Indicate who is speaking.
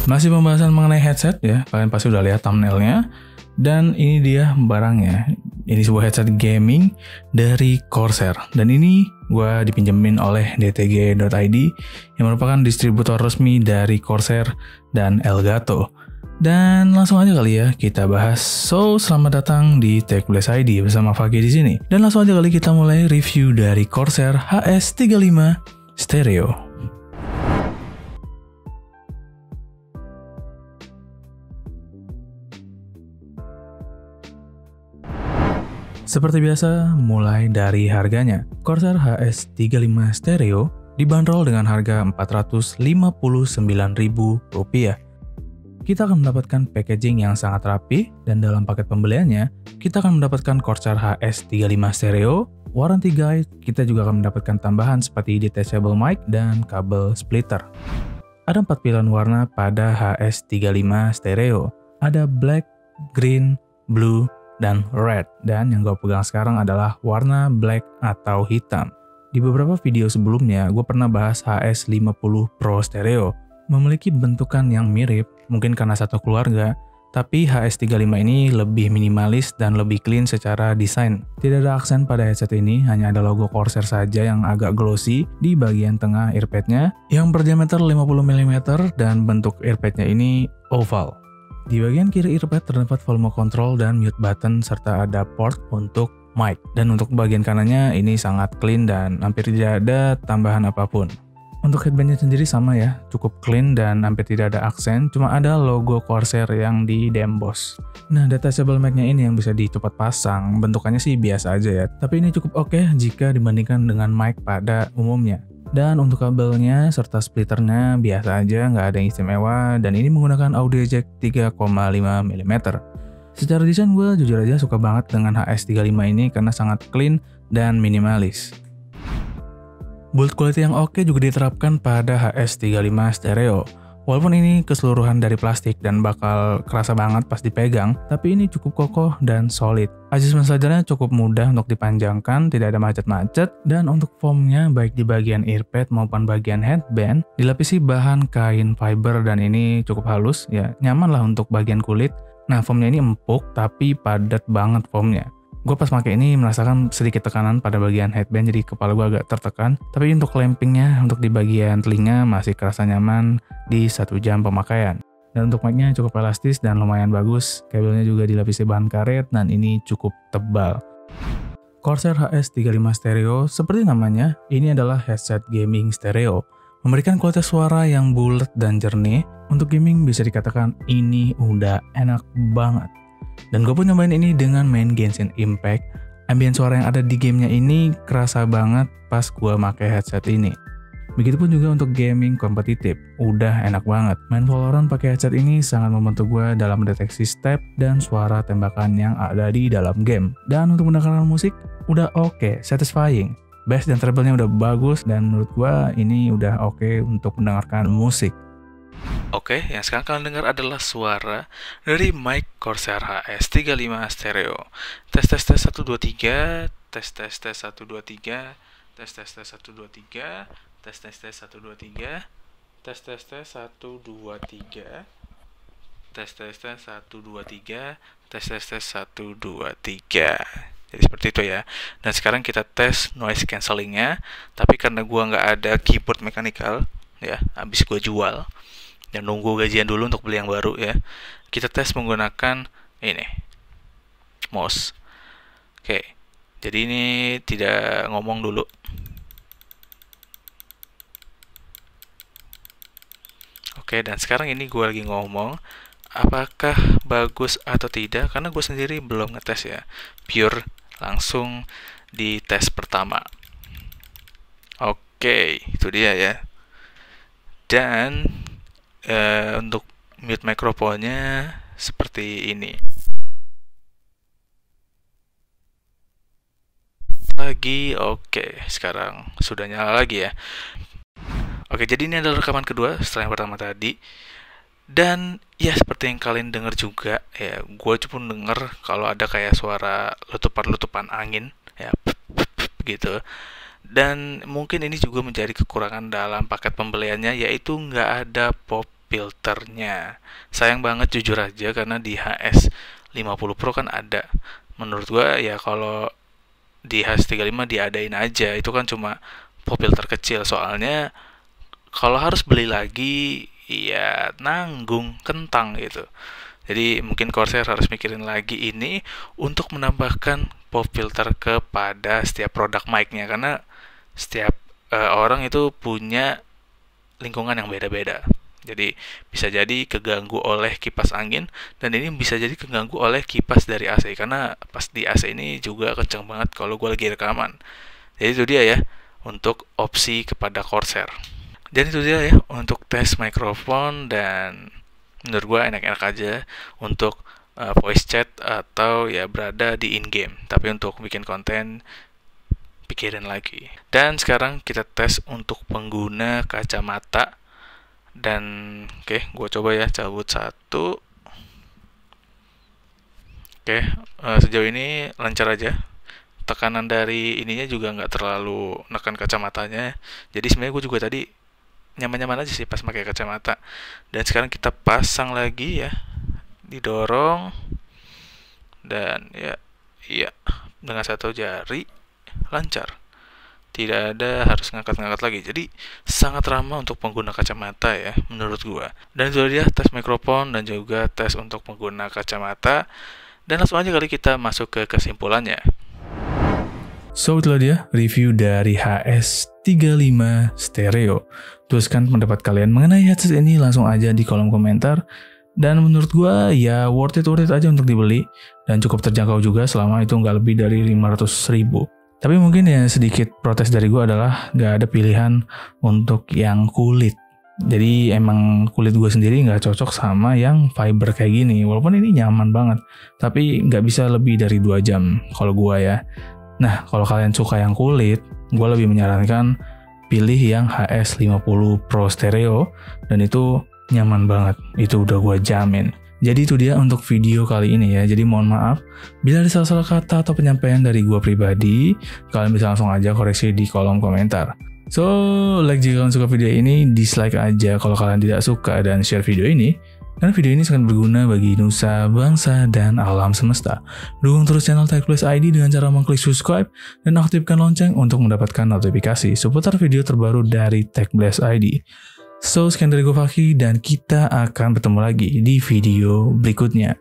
Speaker 1: Masih pembahasan mengenai headset ya, kalian pasti udah lihat thumbnailnya. Dan ini dia barangnya. Ini sebuah headset gaming dari Corsair. Dan ini gue dipinjemin oleh dtg.id yang merupakan distributor resmi dari Corsair dan Elgato. Dan langsung aja kali ya kita bahas. So, selamat datang di TechBlast ID bersama Fagi di sini. Dan langsung aja kali kita mulai review dari Corsair HS35 Stereo. Seperti biasa, mulai dari harganya. Corsair HS35 Stereo dibanderol dengan harga Rp459.000. Kita akan mendapatkan packaging yang sangat rapi, dan dalam paket pembeliannya, kita akan mendapatkan Corsair HS35 Stereo, warranty guide, kita juga akan mendapatkan tambahan seperti detachable mic dan kabel splitter. Ada 4 pilihan warna pada HS35 Stereo. Ada black, green, blue, dan red. Dan yang gue pegang sekarang adalah warna black atau hitam. Di beberapa video sebelumnya, gue pernah bahas HS50 Pro Stereo. Memiliki bentukan yang mirip, mungkin karena satu keluarga, tapi HS35 ini lebih minimalis dan lebih clean secara desain. Tidak ada aksen pada headset ini, hanya ada logo Corsair saja yang agak glossy di bagian tengah earpadnya, yang berdiameter 50 mm dan bentuk earpadnya ini oval. Di bagian kiri earpad terdapat volume control dan mute button serta ada port untuk mic. Dan untuk bagian kanannya ini sangat clean dan hampir tidak ada tambahan apapun. Untuk headbandnya sendiri sama ya, cukup clean dan hampir tidak ada aksen, cuma ada logo Corsair yang di emboss. Nah, detachable mic-nya ini yang bisa dicopot pasang, bentukannya sih biasa aja ya, tapi ini cukup oke jika dibandingkan dengan mic pada umumnya. Dan untuk kabelnya serta splitternya biasa aja, nggak ada yang istimewa, dan ini menggunakan audio jack 3,5 mm. Secara desain gue jujur aja suka banget dengan HS35 ini karena sangat clean dan minimalis. Build quality yang oke juga diterapkan pada HS35 Stereo. Walaupun ini keseluruhan dari plastik dan bakal kerasa banget pas dipegang, tapi ini cukup kokoh dan solid. Adjustment slidernya cukup mudah untuk dipanjangkan, tidak ada macet-macet, dan untuk foamnya baik di bagian earpad maupun bagian headband dilapisi bahan kain fiber dan ini cukup halus, ya nyaman lah untuk bagian kulit. Nah, foamnya ini empuk tapi padat banget foamnya. Gue pas pakai ini merasakan sedikit tekanan pada bagian headband, jadi kepala gue agak tertekan. Tapi untuk clampingnya, untuk di bagian telinga masih kerasa nyaman di 1 jam pemakaian. Dan untuk mic-nya cukup elastis dan lumayan bagus. Kabelnya juga dilapisi bahan karet dan ini cukup tebal. Corsair HS35 Stereo, seperti namanya, ini adalah headset gaming stereo. Memberikan kualitas suara yang bulat dan jernih. Untuk gaming bisa dikatakan ini udah enak banget. Dan gue pun nyobain ini dengan main Genshin Impact. Ambient suara yang ada di gamenya ini kerasa banget pas gue pakai headset ini. Begitupun juga untuk gaming kompetitif, udah enak banget. Main Valorant pakai headset ini sangat membantu gue dalam mendeteksi step dan suara tembakan yang ada di dalam game. Dan untuk mendengarkan musik, udah oke, satisfying. Bass dan treble-nya udah bagus dan menurut gue ini udah oke untuk mendengarkan musik. Oke, yang sekarang kalian dengar adalah suara dari mic Corsair HS35 Stereo. Tes 1 2 3, tes 1 2 3, tes 1 2 3, tes 1 2 3, tes 1 2 3, tes 1 2 3, tes 1 2 3. Jadi seperti itu ya. Dan sekarang kita tes noise cancellingnya. Tapi karena gua nggak ada keyboard mechanical ya, habis gua jual dan nunggu gajian dulu untuk beli yang baru ya. Kita tes menggunakan ini mouse. Oke. Jadi ini tidak ngomong dulu. Oke, dan sekarang ini gue lagi ngomong apakah bagus atau tidak, karena gue sendiri belum ngetes ya. Pure langsung di tes pertama. Oke, itu dia ya. Dan untuk mute mikrofonnya seperti ini. Lagi, oke, sekarang sudah nyala lagi ya. Oke, jadi ini adalah rekaman kedua setelah yang pertama tadi. Dan ya seperti yang kalian dengar juga ya, gue cuma denger kalau ada kayak suara letupan-letupan angin ya, gitu. Dan mungkin ini juga menjadi kekurangan dalam paket pembeliannya, yaitu nggak ada pop filternya. Sayang banget jujur aja karena di HS50 Pro kan ada. Menurut gua ya kalau di HS35 diadain aja, itu kan cuma pop filter kecil. Soalnya kalau harus beli lagi ya nanggung kentang gitu. Jadi mungkin Corsair harus mikirin lagi ini untuk menambahkan pop filter kepada setiap produk mic-nya, karena setiap orang itu punya lingkungan yang beda-beda. Jadi bisa jadi keganggu oleh kipas angin, dan ini bisa jadi keganggu oleh kipas dari AC, karena pas di AC ini juga kenceng banget kalau gue lagi rekaman. Jadi itu dia ya untuk opsi kepada Corsair. Dan itu dia ya untuk tes mikrofon, dan menurut gue enak-enak aja untuk voice chat atau ya berada di in-game. Tapi untuk bikin konten pikirin lagi. Dan sekarang kita tes untuk pengguna kacamata. Dan oke, gue coba ya cabut satu. Oke, sejauh ini lancar aja. Tekanan dari ininya juga nggak terlalu nekan kacamatanya. Jadi sebenarnya gue juga tadi nyaman-nyaman aja sih pas pakai kacamata. Dan sekarang kita pasang lagi ya, didorong, dan ya dengan satu jari lancar, tidak ada harus ngangkat-ngangkat lagi. Jadi sangat ramah untuk pengguna kacamata ya menurut gua. Dan itu dia tes mikrofon dan juga tes untuk pengguna kacamata. Dan langsung aja kali kita masuk ke kesimpulannya. So itulah dia review dari HS35 Stereo. Tuliskan pendapat kalian mengenai headset ini langsung aja di kolom komentar. Dan menurut gua ya worth it aja untuk dibeli, dan cukup terjangkau juga selama itu nggak lebih dari 500.000. Tapi mungkin ya sedikit protes dari gua adalah nggak ada pilihan untuk yang kulit. Jadi emang kulit gue sendiri nggak cocok sama yang fiber kayak gini. Walaupun ini nyaman banget, tapi nggak bisa lebih dari 2 jam kalau gue ya. Nah, kalau kalian suka yang kulit, gue lebih menyarankan pilih yang HS50 Pro Stereo, dan itu nyaman banget. Itu udah gue jamin. Jadi itu dia untuk video kali ini ya. Jadi mohon maaf bila ada salah-salah kata atau penyampaian dari gue pribadi. Kalian bisa langsung aja koreksi di kolom komentar. So, like jika kalian suka video ini, dislike aja kalau kalian tidak suka, dan share video ini, karena video ini sangat berguna bagi nusa, bangsa, dan alam semesta. Dukung terus channel TechBlast ID dengan cara mengklik subscribe dan aktifkan lonceng untuk mendapatkan notifikasi seputar video terbaru dari TechBlast ID. So, sekian dari gue Fakih, dan kita akan bertemu lagi di video berikutnya.